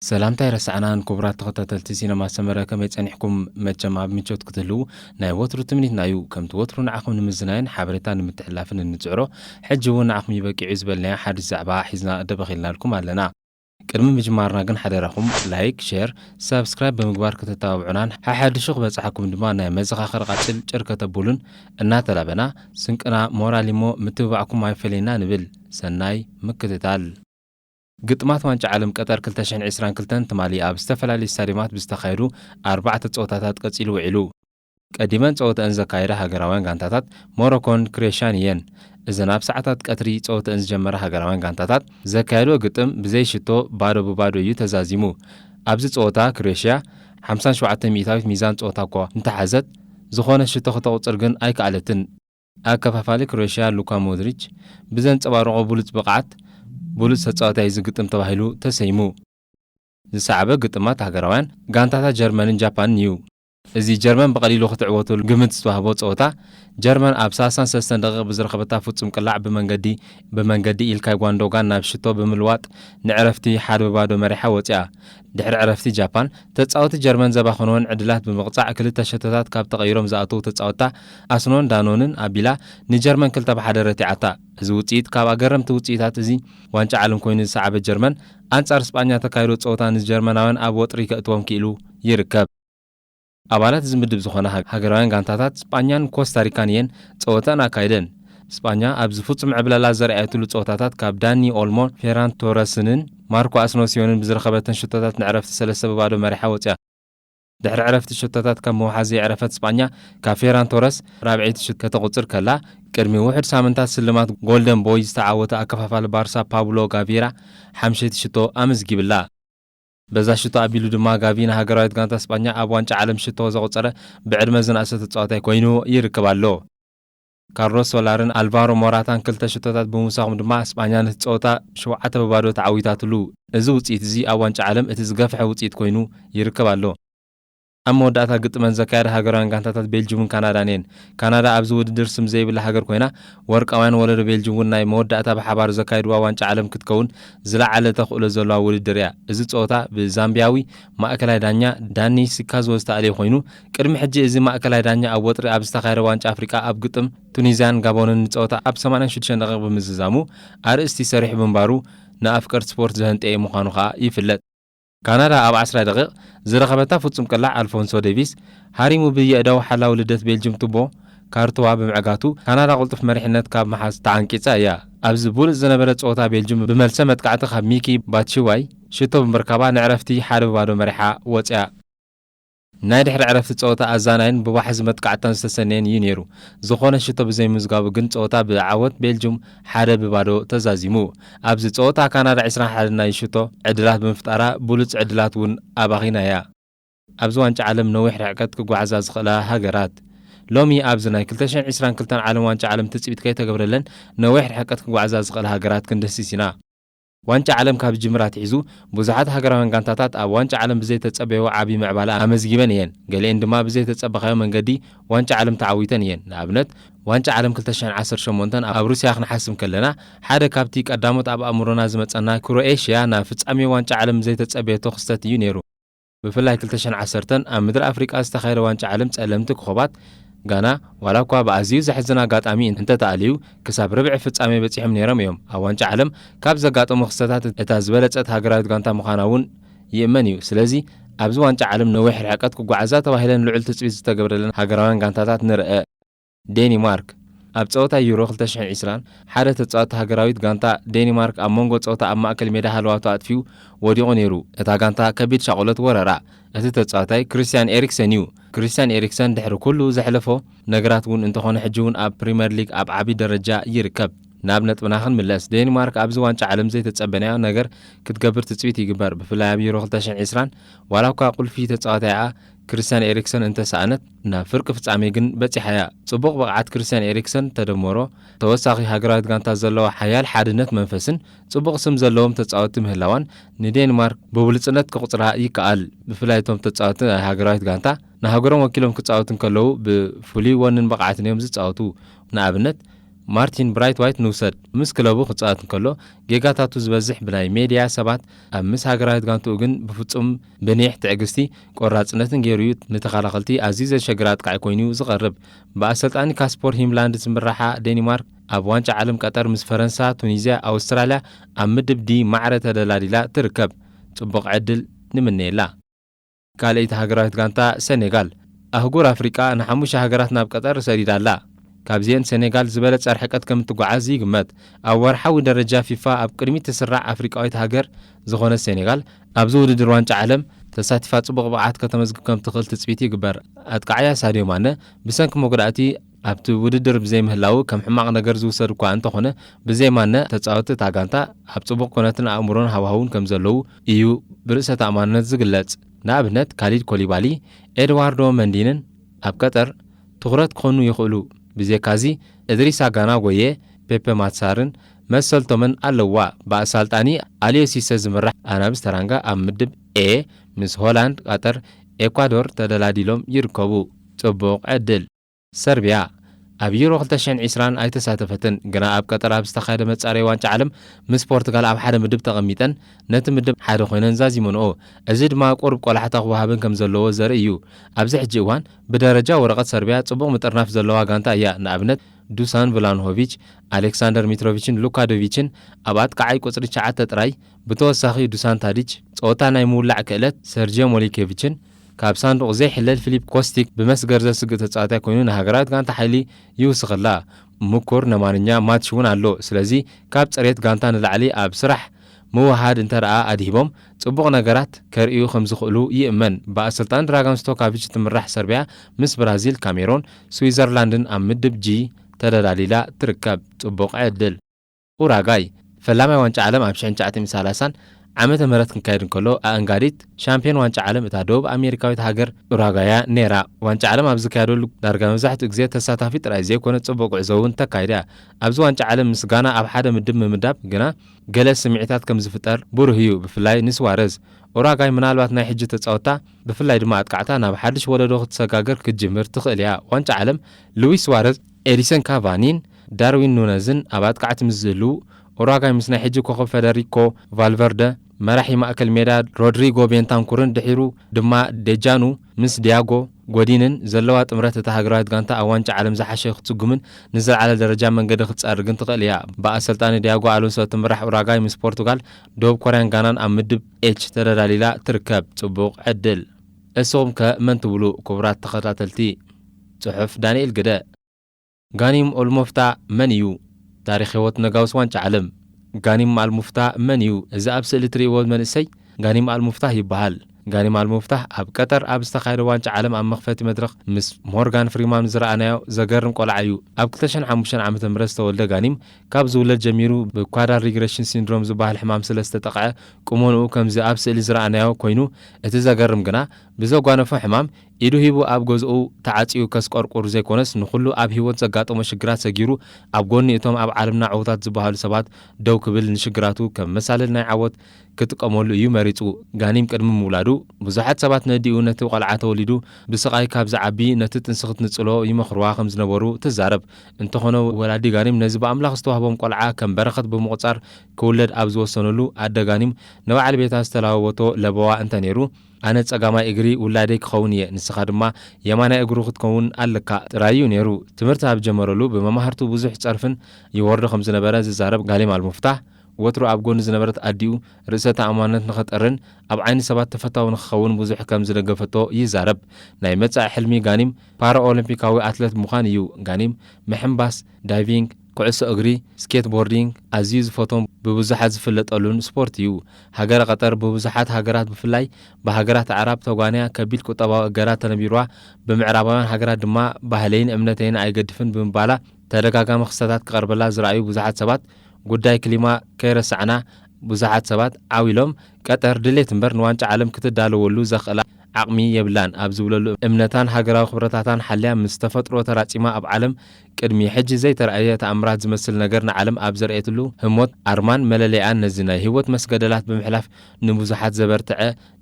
سلامتي رسعنان كبرات تخطتلتي سينما سمرة كم يتصنحكم مجمع بمجوت كتلو ناي وترو تمنيت نايو كم توترو نعقم نمزناين حابرتان متحلافن النتعرو حجوون نعقم يبكي عزبالنا حاد الزعباء حزنا دبخلنا لكم علنا كرم مجمارنا قن حدركم لايك شير سبسكرايب بمقبار كتتابعونان حاد شوق بصحكم دمانا مزخا خرقاتل شركة بولن النا تلابنا سنكنا موراليمو متبعكم ما يفلينا نبل سناي مكتتال قطمات وانج عالم قطر كلتاشن عسران كلتن تمالي اب استفلالي ستاديمات بستخيرو 4 ጾታታት ቀፂሉ ውዒሉ ቀዲመን ጾታ እንዘካይራ ሃገራውያን ጋንታታት ሞሮኮን ክሮኤሽያን እዘን ኣብ ሰዓታት ቀትሪ ጾታ እንዝጀመረ ሃገራውያን ጋንታታት ዘካይዶ ግጥም ብዘይ ሽቶ ባዶ ብባዶ እዩ ተዛዚሙ ኣብዚ ጾታ ክሮኤሽያ 57 ሚታዊት ሚዛን ጾታ እኳ እንተሓዘት ዝኾነ ሽቶ ከተቁፅር ግን ኣይከኣለትን ኣከፋፋሊ ክሮኤሽያ ሉካ ሞድሪች ብዘን ጸባርቆ ቡሉጽ ብቕዓት بولس هتصاوتاي زقطم تباهلو تسيمو زسعبه قطمات هاغراوان غانتاتا جرمن جابان نيو ازي جرمن بقليلو خطعوتو القمت استوهبو صوتا جرمن ابساسان سستن دقيق بزرخبتا فوتسم قلع بمنقدي إلكاي غواندوغان نابشتو بملوات نعرفتي حاد ببادو مريحة وطيا دحر عرفتي جابان تتصاوتي جرمن زباخنون عدلات بمقطع كلتا شتتات كاب تغيروم زاتو تتصاوتا اسنون دانونن ابيلا نجرمن كلتا بحدرتي عتا زوتيت كاب اقرم توتيتات ازي وانچ عالم كوين سعب جرمن انصار اسبانيا تكايرو صوتا نز جرمناوين اب وطري كاتوم كيلو يركب አባላት ዝምድብ ዝኾነ ሃገራውያን ጋንታታት ስፓኛን ኮስታሪካን ጾታን አካይደን ስፓኛ ኣብ ዝፍጹም ዕብለላ ዘርአየትሉ ጾታታት ካብ ዳኒ ኦልሞ ፌራን ቶረስንን ማርኮ አስኖሲዮንን ብዝረኸበተን ሽቶታት ንዕረፍቲ 3 በባዶ መሪሓ ወፅያ ድሕሪ ዕረፍቲ ሽቶታት ካብ መውሓዚ ዕረፈት ስፓኛ ካብ ፌራን ቶረስ ራብዒቲ ሽት ከተቁፅር ከላ ቅድሚ ውሕድ ሳምንታት ስልማት ጎልደን ቦይ ዝተዓወተ ኣከፋፋሊ ባርሳ ፓብሎ ጋቪራ ሓምሸቲ ሽቶ ኣመዝጊብላ በዛ ሽቶ አቢሉ ድማ ጋቪና ሃገራዊት ጋንታ ስፓኛ ኣብ ዋንጫ ዓለም ሽቶ ዘቁፀረ ብዕድመ ዝናእሰ ተጻዋታይ ኮይኑ ይርከባሎ ካርሎስ ሶላርን አልቫሮ ሞራታን ክልተ ሽቶታት ብምውሳኹም ድማ ስፓኛ ንትጾታ 7 በባዶ ተዓዊታትሉ እዚ ውጽኢት እዚ ኣብ ዋንጫ ዓለም እቲ ዝገፍሐ ውጽኢት ኮይኑ ይርከባሎ አሞዳታ ግጥመን ዘካይረ ሃገራውያን ጋንታታት ቤልጅየምን ካናዳን ካናዳ ኣብዚ ውድድር ስም ዘይብላ ሃገር ኮይና ወርቃውያን ወለዶ ቤልጅየም ናይ መወዳእታ በሓባር ዘካይድዋ ዋንጫ ዓለም ክትከውን ዝለዓለ ተኽእሎ ዘለዋ ውድድር እያ እዚ ጾታ ብዛምቢያዊ ማእከላይ ዳኛ ዳኒ ሲካዞ ዝተኣለየ ኮይኑ ቅድሚ ሕጂ እዚ ማእከላይ ዳኛ ኣብ ወጥሪ ኣብ ዝተኻይረ ዋንጫ ኣፍሪካ ኣብ ግጥም ቱኒዝያን ጋቦንን ጾታ ኣብ 86 ደቂቕ ብምዝዛሙ ኣርእስቲ ሰሪሕ ብምባሩ ንኣፍቀርቲ ስፖርት ዘህንጠየ ምዃኑ ኸኣ ይፍለጥ كندا أب 10 دقائق زرخبتها فوتسم كلا ألفونسو ديفيس هاريمو بيأداو حلا ولدت بيلجيم تبو كارتوا بمعقاتو كندا قلت في مرحلة كاب محاس تعنكيتا يا أبز بول الزنبرة صوتها بيلجيم بملسمة قعدت خب ميكي باتشواي شتو بمركبة نعرفتي حارب بادو مريحة واتيا نادحر عرفت صوتا أزانين بواحز متقعتان سسنين ينيرو زخونة شتو بزي مزقاب قنت صوتا بعوت بيلجيم حارب بادو تزازيمو أبز صوتا كندا عسران حالنا يشتو عدلات بمفتارة بولتس عدلات ون أباغينا يا أبز وانش عالم نوح رعكت كقوعزاز خلا هاجرات لومي أبزنا كلتشان عسران كلتان عالم وانش عالم تسبيت كي تقبرلن نوح رعكت كقوعزاز خلا هاجرات كندسيسينا وانچ عالم ካብ ጅምራት ሒዙ ብዙሓት ሃገራውያን ጋንታታት ኣብ ዋንጫ ዓለም ብዘይ ተጸበዩ ዓቢ ምዕባለ ኣመዝጊበን እየን ገሊአን ድማ ብዘይ ተጸበኻዮ መንገዲ ዋንጫ ዓለም ተዓዊተን እየን ንኣብነት ዋንጫ ዓለም 2018 ኣብ ሩስያ ክንሓስብ ከለና ሓደ ካብቲ ቀዳሞት ኣብ ኣእምሮና ዝመጸና ክሮኤሽያ ናብ ፍጻሜ ዋንጫ ዓለም ብዘይ ተጸበየቶ ክስተት እዩ ነይሩ ብፍላይ 2010 ኣብ ምድሪ ኣፍሪቃ ዝተኻየደ ዋንጫ ዓለም ጸለምቲ ክኾባት ጋና ዋላኳ በአዚዩ ዘሕዝና ጋጣሚ እንተ ተኣልዩ ክሳብ ረብዕ ፍጻሜ በጺሖም ነይሮም እዮም ኣብ ዋንጫ ዓለም ካብ ዘጋጠሙ ክስተታት እታ ዝበለጸት ሃገራዊት ጋንታ ምዃናውን ይእመን እዩ ስለዚ ኣብዚ ዋንጫ ዓለም ነዊሕ ርሕቀት ክጓዓዛ ተባሂለን ልዑል ትጽቢት ዝተገብረለን ሃገራውያን ጋንታታት ንርአ ዴንማርክ ኣብ ጸወታ ዩሮ 2020 ሓደ ተጻዋቲ ሃገራዊት ጋንታ ዴንማርክ ኣብ መንጎ ጸወታ ኣብ ማእከል ሜዳ ሃልዋቱ ኣጥፊኡ ወዲቑ ነይሩ እታ ጋንታ ከቢድ ሻቆለት ወረራ እቲ ተጻዋታይ ክሪስቲያን ኤሪክሰን እዩ ክሪስቲያን ኤሪክሰን ድሕሪ ኩሉ ዘሕለፎ ነገራት እውን እንተኾነ ሕጂ እውን ኣብ ፕሪምየር ሊግ ኣብ ዓቢ ደረጃ ይርከብ ናብ ነጥብና ክንምለስ ዴንማርክ ኣብዚ ዋንጫ ዓለም ዘይተጸበናዮ ነገር ክትገብር ትጽቢት ይግበር ብፍላይ ኣብ ዩሮ 2020 ዋላኳ ቁልፊ ተጻዋታይኣ ክሪስቲያን ኤሪክሰን እንተሰኣነት ናብ ፍርቂ ፍጻሜ ግን በጺሓያ ጽቡቕ ብቕዓት ክሪስቲያን ኤሪክሰን ተደመሮ ተወሳኺ ሃገራዊት ጋንታ ዘለዋ ሓያል ሓድነት መንፈስን ጽቡቕ ስም ዘለዎም ተጻወቲ ምህላዋን ንዴንማርክ ብብልጽነት ክቁጽራ ይከኣል ብፍላይ እቶም ተጻወቲ ሃገራዊት ጋንታ ንሃገሮም ወኪሎም ክጻወቱ ከለዉ ብፍሉይ ወንን ብቕዓትን እዮም ዝጻወቱ ንኣብነት ማርቲን ብራይት ዋይት ንውሰድ ምስ ክለቡ ክጻወት እንከሎ ጌጋታቱ ዝበዝሕ ብናይ ሜድያ ሰባት ኣብ ምስ ሃገራዊት ጋንትኡ ግን ብፍጹም ብኒሕ ትዕግስቲ ቆራጽነትን ገይሩ እዩ ንተኸላኸልቲ ኣዝዩ ዘሸግር ኣጥቃዒ ኮይኑ ዝቐርብ። ብኣሰልጣኒ ካስፖር ሂምላንድ ዝምራሓ ዴንማርክ ኣብ ዋንጫ ዓለም ቀጠር ምስ ፈረንሳ፣ ቱኒዝያ፣ ኣውስትራልያ ኣብ ምድብ ዲ ማዕረ ተደላሊላ ትርከብ። ጽቡቕ ዕድል ንምነየላ። ካልእቲ ሃገራዊት ጋንታ ሴኔጋል ኣህጉር ኣፍሪቃ ንሓሙሽተ ሃገራት ናብ ቀጠር ሰዲዳ ኣላ። ካብዚአን ሴኔጋል ዝበለጸ ርሕቀት ከም እትጓዓዝ ይግመት። ኣብ ወርሓዊ ደረጃ ፊፋ ኣብ ቅድሚት ትስራዕ ኣፍሪቃዊት ሃገር ዝኾነት ሴኔጋል ኣብዚ ውድድር ዋንጫ ዓለም ተሳቲፋ ጽቡቕ ብቕዓት ከተመዝግብ ከም ትኽእል ትጽቢት ይግበር። ኣጥቃዕያ ሳድዮ ማነ ብሰንኪ መጉዳእቲ ኣብቲ ውድድር ብዘይ ምህላው ከም ሕማቕ ነገር ዝውሰድ እኳ እንተኾነ ብዘይ ማነ ተጻወቲ እታ ጋንታ ኣብ ጽቡቕ ኩነትን ኣእምሮን ሃዋህውን ከም ዘለዉ እዩ ብርእሰ ተኣማንነት ዝግለጽ። ንኣብነት ካሊድ ኮሊባሊ፣ ኤድዋርዶ መንዲንን ኣብ ቀጠር ትኹረት ክኾኑ ይኽእሉ። ብዘካዚ እድሪሳ ጋና ጎየ፣ ፔፔ ማትሳርን መሰልቶምን ኣለዋ። ብኣሳልጣኒ ኣልዮ ሲሰ ዝምራሕ ኣናብስ ተራንጋ ኣብ ምድብ ኤ ምስ ሆላንድ፣ ቀጠር፣ ኤኳዶር ተደላዲሎም ይርከቡ። ጽቡቕ ዕድል። ሰርቢያ ኣብ ዩሮ 2020 ኣይተሳተፈትን ግና ኣብ ቀጠር ኣብ ዝተኻየደ መጻረዪ ዋንጫ ዓለም ምስ ፖርቱጋል ኣብ ሓደ ምድብ ተቐሚጠን ነቲ ምድብ ሓደ ኮይነን ዛዚመንኦ። እዚ ድማ ቁርብ ቆላሕታ ክወሃበን ከም ዘለዎ ዘርኢ እዩ። ኣብዚ ሕጂ እዋን ብደረጃ ወረቐት ሰርቢያ ጽቡቕ ምጥርናፍ ዘለዋ ጋንታ እያ። ንኣብነት ዱሳን ቭላንሆቪች፣ ኣሌክሳንደር ሚትሮቪችን፣ ሉካዶቪችን ኣብ ኣጥቃዓይ ቁጽሪ 9 ጥራይ። ብተወሳኺ ዱሳን ታዲች ጸወታ ናይ ምውላዕ ክእለት ሰርጂዮ ሞሊኬቪችን ካብ ሳንዱቕ ዘይሕለል ፊሊፕ ኮስቲክ ብመስገር ዘስግእ ተጻዋታይ ኮይኑ ንሃገራዊት ጋንታ ሓይሊ ይውስኽላ። ምኩር ነማንኛ ማትሽ እውን ኣሎ። ስለዚ ካብ ጽሬት ጋንታ ንላዕሊ ኣብ ስራሕ ምውሃድ እንተረኣ ኣድሂቦም ጽቡቕ ነገራት ከርእዩ ከም ዝኽእሉ ይእመን። ብኣሰልጣን ድራጋን ስቶካቪች ትምራሕ ሰርቢያ ምስ ብራዚል፣ ካሜሮን፣ ስዊዘርላንድን ኣብ ምድብ ጂ ተደላሊላ ትርከብ። ጽቡቕ ዕድል። ኡራጋይ ፈላማይ ዋንጫ ዓለም ኣብ 1930 ዓመተ ምህረት ክንካየድ እንከሎ ኣእንጋዲት ሻምፒዮን ዋንጫ ዓለም እታ ደቡብ ኣሜሪካዊት ሃገር ኡራጋያ ነይራ። ዋንጫ ዓለም ኣብ ዝካየደሉ ዳርጋ መብዛሕትኡ ግዜ ተሳታፊ ጥራይ ዘይኮነ ጽቡቕ ጉዕዞ እውን ተካይዳ። ኣብዚ ዋንጫ ዓለም ምስ ጋና ኣብ ሓደ ምድብ ምምዳብ ግና ገለ ስምዒታት ከም ዝፍጠር ብሩህ እዩ፣ ብፍላይ ንስዋረዝ። ኡራጋይ ምናልባት ናይ ሕጂ ተጻወታ ብፍላይ ድማ ኣጥቃዕታ ናብ ሓድሽ ወለዶ ክትሰጋገር ክትጅምር ትኽእል እያ። ዋንጫ ዓለም ሉዊስ ስዋረዝ፣ ኤዲሰን ካቫኒን፣ ዳርዊን ኑነዝን ኣብ ኣጥቃዕቲ ምስ ዝህልው ኡራጋይ ምስ ናይ ሕጂ ኮኸብ ፌደሪኮ ቫልቨርደ፣ መራሒ ማእከል ሜዳ ሮድሪጎ ቤንታንኩርን ድሒሩ ድማ ዴጃኑ ምስ ዲያጎ ጎዲንን ዘለዋ ጥምረት እታ ሃገራዊት ጋንታ ኣብ ዋንጫ ዓለም ዝሓሸ ክትጽጉምን ንዝለዓለ ደረጃ መንገዲ ክትጸርግን ትኽእል እያ። ብኣሰልጣኒ ዲያጎ ኣሎንሶ ትምራሕ ኡራጋይ ምስ ፖርቱጋል፣ ደቡብ ኮርያን ጋናን ኣብ ምድብ ኤች ተደላሊላ ትርከብ። ጽቡቕ ዕድል። እስኹም ከ መን ትብሉ ክቡራት ተኸታተልቲ? ጽሑፍ ዳንኤል ግደ። ጋኒም ኦልሞፍታ መን እዩ? ታሪክ ህይወት ነጋውስ ዋንጫ ዓለም። ጋኒም አልሙፍታህ መን እዩ? እዚ ኣብ ስእሊ ትርእይዎ መንእሰይ ጋኒም አልሙፍታህ ይበሃል። ጋኒም አልሙፍታህ ኣብ ቀጠር ኣብ ዝተኻየደ ዋንጫ ዓለም ኣብ መኽፈቲ መድረኽ ምስ ሞርጋን ፍሪማን ዝረኣናዮ ዘገርም ቆልዓ እዩ። ኣብ 2005 ዓ.ም ዝተወልደ ጋኒም ካብ ዝውለድ ጀሚሩ ብኳዳር ሪግሬሽን ሲንድሮም ዝበሃል ሕማም ስለ ዝተጠቕዐ ቁመንኡ ከምዚ ኣብ ስእሊ ዝረኣናዮ ኮይኑ እቲ ዘገርም ግና ብዘጓነፎ ሕማም ኢዱ ሂቡ ኣብ ገዝኡ ተዓጺኡ ከስቆርቁር ዘይኮነስ ንኹሉ ኣብ ህይወት ዘጋጠሞ ሽግራት ሰጊሩ ኣብ ጎኒ እቶም ኣብ ዓለምና ዕውታት ዝበሃሉ ሰባት ደው ክብል ንሽግራቱ ከም መሳልል ናይ ዓወት ክጥቀመሉ እዩ መሪጹ። ጋኒም ቅድሚ ምውላዱ ብዙሓት ሰባት ነዲኡ ነቲ ቆልዓ ተወሊዱ ብስቓይ ካብ ዝዓቢ ነቲ ጥንሲ ክትንጽሎ ይመኽርዋ ከም ዝነበሩ ትዛረብ። እንተኾነ ወላዲ ጋኒም ነዚ ብኣምላኽ ዝተዋህቦም ቆልዓ ከም በረኸት ብምቑጻር ክውለድ ኣብ ዝወሰነሉ ኣደ ጋኒም ንባዕሊ ቤታ ዝተላወቶ ለበዋ እንተ ነይሩ ኣነ ጸጋማይ እግሪ ውላደይ ክኸውን እየ፣ ንስኻ ድማ የማናይ እግሩ ክትከውን ኣለካ ጥራዩ ነይሩ። ትምህርቲ ኣብ ጀመረሉ ብመማህርቱ ብዙሕ ጸርፍን ይወርዶ ከም ዝነበረ ዝዛረብ ጋኒም አልሙፍታህ ወትሩ ኣብ ጎኒ ዝነበረት ኣዲኡ ርእሰ ተኣማንነት ንኽጠርን ኣብ ዓይኒ ሰባት ተፈታዊ ንክኸውን ብዙሕ ከም ዝደገፈቶ ይዛረብ። ናይ መጻኢ ሕልሚ ጋኒም ፓራ ኦሎምፒካዊ ኣትሌት ምዃን እዩ። ጋኒም ምሕምባስ፣ ዳይቪንግ፣ ኩዕሶ እግሪ፣ ስኬት ቦርዲንግ ኣዝዩ ዝፈቶም ብብዙሓት ዝፍለጠሉን ስፖርት እዩ። ሃገረ ቀጠር ብብዙሓት ሃገራት ብፍላይ ብሃገራት ዓራብ ተጓንያ ከቢድ ቁጠባዊ እገዳ ተነቢርዋ ብምዕራባውያን ሃገራት ድማ ባህለይን እምነተይን ኣይገድፍን ብምባላ ተደጋጋሚ ክስተታት ክቐርበላ ዝረኣዩ ብዙሓት ሰባት ጉዳይ ክሊማ ከይረሳዕና ብዙሓት ሰባት ዓዊሎም ቀጠር ድሌት እምበር ንዋንጫ ዓለም ክትዳለወሉ ዘኽእላ ዓቕሚ የብላን ኣብ ዝብለሉ እምነታን ሃገራዊ ክብረታታን ሓልያ ምስ ተፈጥሮ ተራጺማ ኣብ ዓለም ቅድሚ ሕጂ ዘይተረኣየ ተኣምራት ዝመስል ነገር ንዓለም ኣብ ዘርአየትሉ ህሞት ኣርማን መለለይኣን ነዚ ናይ ህይወት መስገደላት ብምሕላፍ ንብዙሓት ዘበርትዐ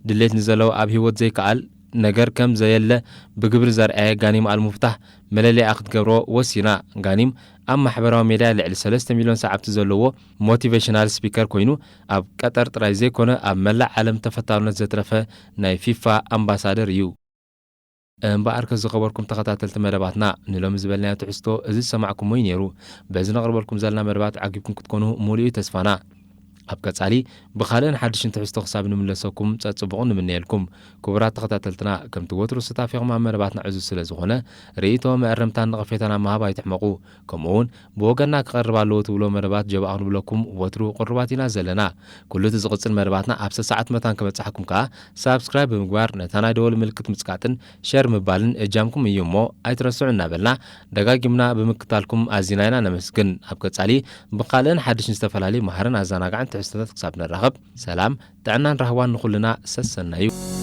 ድሌት ንዘለዎ ኣብ ህይወት ዘይከኣል ነገር ከም ዘየለ ብግብሪ ዘርአየ ጋኒም አልሙፍታህ መለለይኣ ክትገብሮ ወሲና። ጋኒም ኣብ ማሕበራዊ ሚድያ ልዕሊ 3 ሚልዮን ሰዓብቲ ዘለዎ ሞቲቬሽናል ስፒከር ኮይኑ ኣብ ቀጠር ጥራይ ዘይኮነ ኣብ መላእ ዓለም ተፈታውነት ዘትረፈ ናይ ፊፋ ኣምባሳደር እዩ። እምበኣር ከዝኸበርኩም ተኸታተልቲ መደባትና ንሎሚ ዝበልናዮ ትሕዝቶ እዚ ዝሰማዕኩም ወይ ነይሩ። በዚ ነቕርበልኩም ዘለና መደባት ዓጊብኩም ክትኮኑ ሙሉእ ተስፋና። ኣብ ቀጻሊ ብኻልእን ሓድሽን ትሕዝቶ ክሳብ ንምለሰኩም ጸጽብቑን ንምንየልኩም። ክቡራት ተኸታተልትና ከምቲ ወትሩ ስታፊኹም ኣብ መደባትና ዕዙዝ ስለ ዝኾነ ርእይቶ መዕረምታን ነቐፌታና ምሃብ ኣይትሕመቑ። ከምኡውን ብወገንና ክቐርብ ኣለዎ ትብሎ መደባት ጀባቕ ንብለኩም ወትሩ ቁርባት ኢና ዘለና። ኩሉ እቲ ዝቕጽል መደባትና ኣብ ሰዓት መታን ከበጽሓኩም ከዓ ሳብስክራይብ ብምግባር ነታ ናይ ደወል ምልክት ምጽቃጥን ሸር ምባልን እጃምኩም እዩ እሞ ኣይትረስዑ እናበልና ደጋጊምና ብምክታልኩም ኣዚና ኢና ነመስግን። ኣብ ቀጻሊ ብኻልእን ሓድሽን ዝተፈላለዩ ማህረን ኣዘናጋዕን ትሕዝቶታት ክሳብ ንራኸብ ሰላም ጥዕናን ራህዋን ንኹልና ሰሰና እዩ።